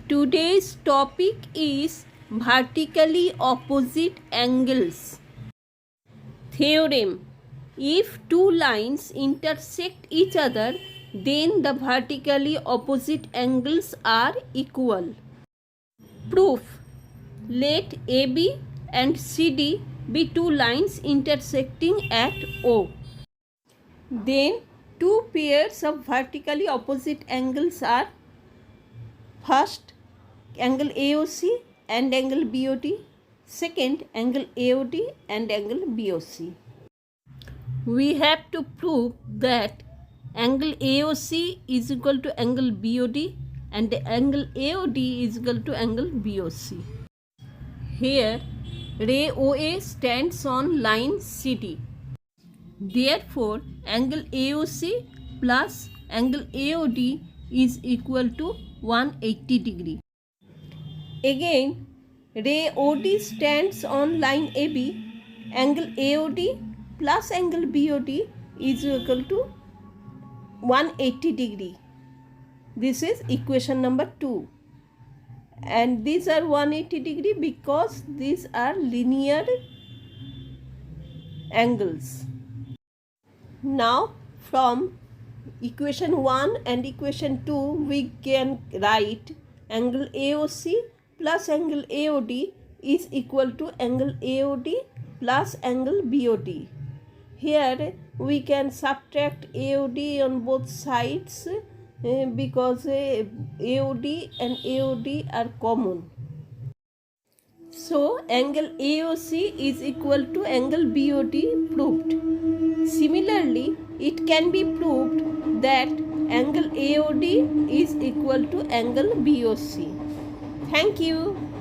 Today's topic is vertically opposite angles. Theorem: if two lines intersect each other, then the vertically opposite angles are equal. Proof: let AB and CD be two lines intersecting at O. Then two pairs of vertically opposite angles are: first, angle AOC and angle BOD. Second, angle AOD and angle BOC. We have to prove that angle AOC is equal to angle BOD and the angle AOD is equal to angle BOC. Here, ray OA stands on line CD. Therefore, angle AOC plus angle AOD is equal to 180 degree. Again, ray OD stands on line AB. Angle AOD plus angle BOD is equal to 180 degree. This is equation number 2. And these are 180 degree because these are linear angles. Now, from equation 1 and equation 2, we can write angle AOC plus angle AOD is equal to angle AOD plus angle BOD. Here we can subtract AOD on both sides because AOD and AOD are common. So angle AOC is equal to angle BOD proved. Similarly, it can be proved that angle AOD is equal to angle BOC. Thank you.